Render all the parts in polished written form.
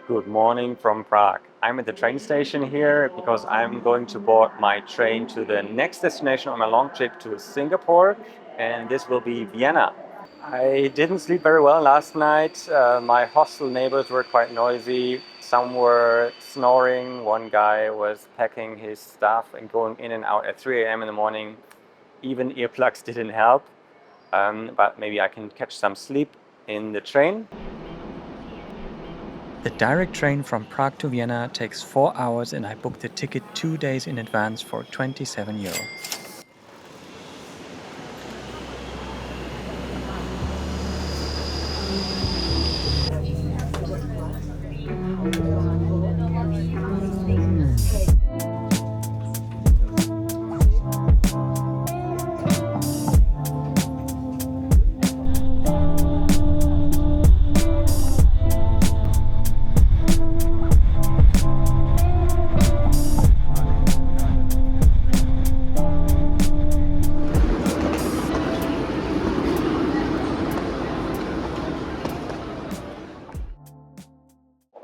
Good morning from Prague. I'm at the train station here because I'm going to board my train to the next destination on my long trip to Singapore, and this will be Vienna. I didn't sleep very well last night. My hostel neighbors were quite noisy. Some were snoring. One guy was packing his stuff and going in and out at 3 a.m. in the morning. Even earplugs didn't help, but maybe I can catch some sleep in the train. The direct train from Prague to Vienna takes 4 hours and I booked the ticket 2 days in advance for €27.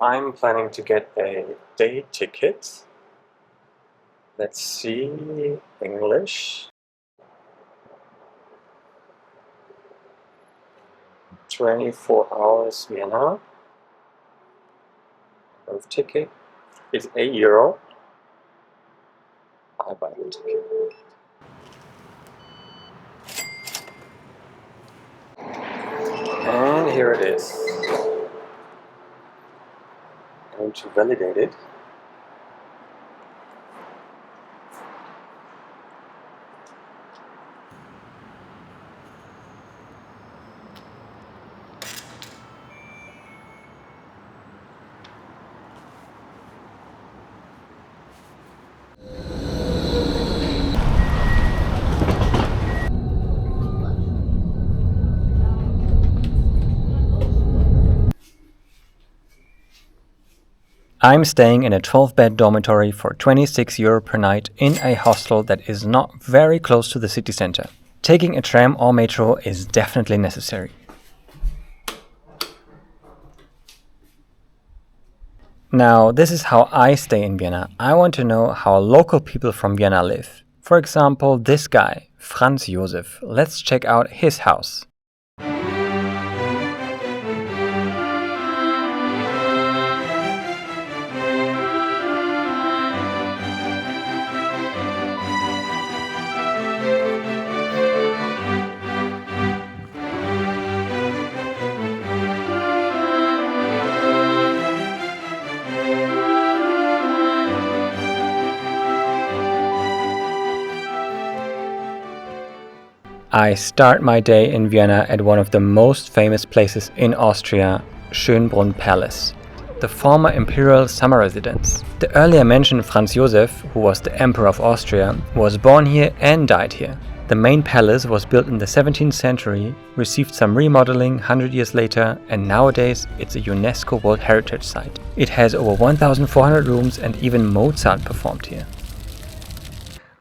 I'm planning to get a day ticket. Let's see, English. 24 hours Vienna. Of ticket is €8. I buy the ticket. And here it is. I'm going to validate it. I'm staying in a 12-bed dormitory for €26 per night in a hostel that is not very close to the city center. Taking a tram or metro is definitely necessary. Now, this is how I stay in Vienna. I want to know how local people from Vienna live. For example, this guy, Franz Josef. Let's check out his house. I start my day in Vienna at one of the most famous places in Austria, Schönbrunn Palace, the former Imperial summer residence. The earlier mentioned Franz Josef, who was the Emperor of Austria, was born here and died here. The main palace was built in the 17th century, received some remodeling 100 years later, and nowadays it's a UNESCO World Heritage Site. It has over 1,400 rooms and even Mozart performed here.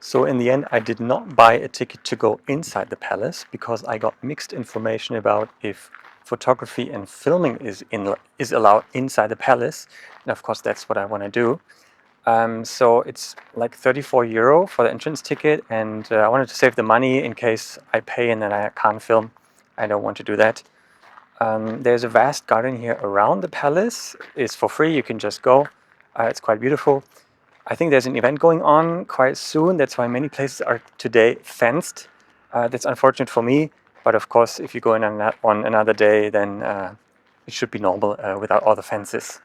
So in the end, I did not buy a ticket to go inside the palace because I got mixed information about if photography and filming is allowed inside the palace. And of course, that's what I want to do. So it's like €34 for the entrance ticket, and I wanted to save the money in case I pay and then I can't film. I don't want to do that. There's a vast garden here around the palace. It's for free, you can just go. It's quite beautiful. I think there's an event going on quite soon. That's why many places are today fenced. That's unfortunate for me. But of course, if you go in on another day, then it should be normal without all the fences.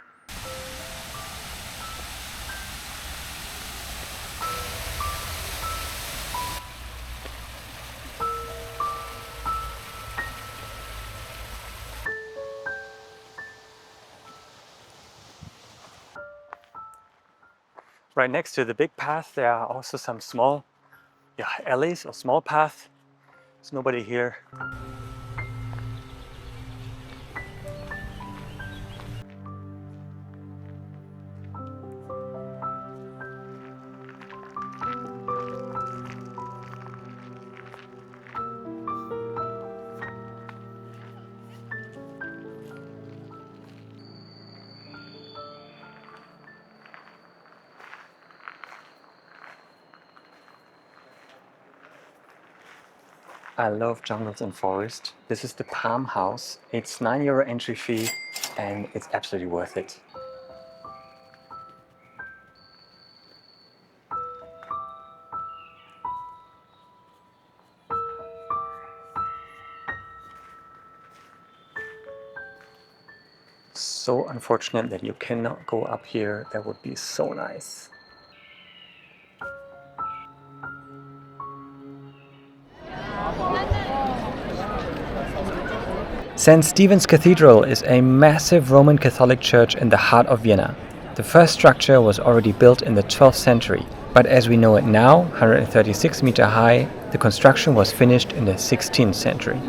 Right next to the big path, there are also some small alleys or small paths. There's nobody here. I love jungles and forest. This is the Palm House. It's €9 entry fee and it's absolutely worth it. So unfortunate that you cannot go up here. That would be so nice. St. Stephen's Cathedral is a massive Roman Catholic church in the heart of Vienna. The first structure was already built in the 12th century, but as we know it now, 136 meter high, the construction was finished in the 16th century.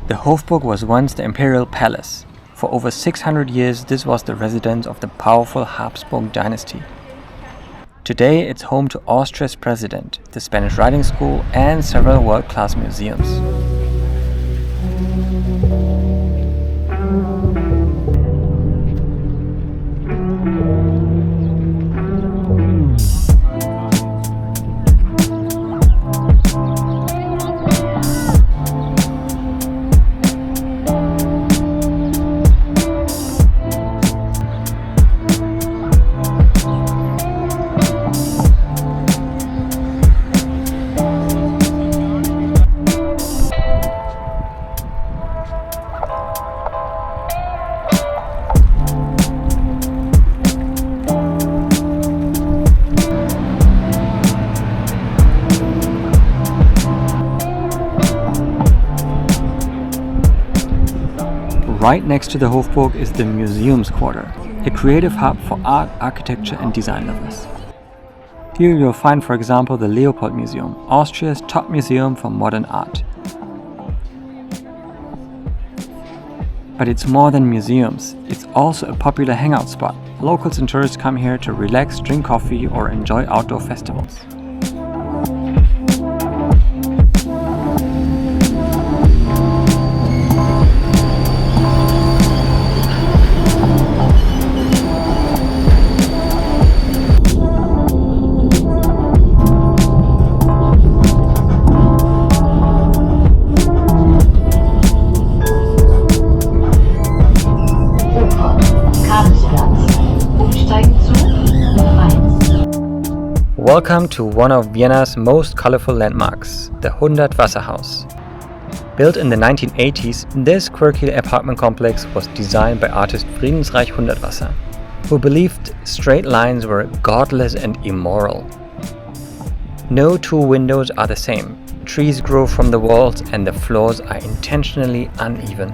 The Hofburg was once the Imperial palace. For over 600 years this was the residence of the powerful Habsburg dynasty. Today it's home to Austria's president, the Spanish Riding School and several world-class museums. Right next to the Hofburg is the MuseumsQuartier, a creative hub for art, architecture and design lovers. Here you'll find, for example, the Leopold Museum, Austria's top museum for modern art. But it's more than museums, it's also a popular hangout spot. Locals and tourists come here to relax, drink coffee or enjoy outdoor festivals. Welcome to one of Vienna's most colorful landmarks, the Hundertwasser house. Built in the 1980s, this quirky apartment complex was designed by artist Friedensreich Hundertwasser, who believed straight lines were godless and immoral. No two windows are the same. Trees grow from the walls and the floors are intentionally uneven.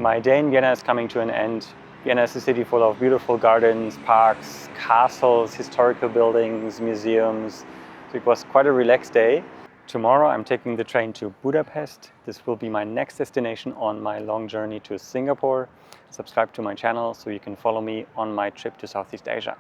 My day in Vienna is coming to an end. Vienna is a city full of beautiful gardens, parks, castles, historical buildings, museums. So it was quite a relaxed day. Tomorrow I'm taking the train to Budapest. This will be my next destination on my long journey to Singapore. Subscribe to my channel so you can follow me on my trip to Southeast Asia.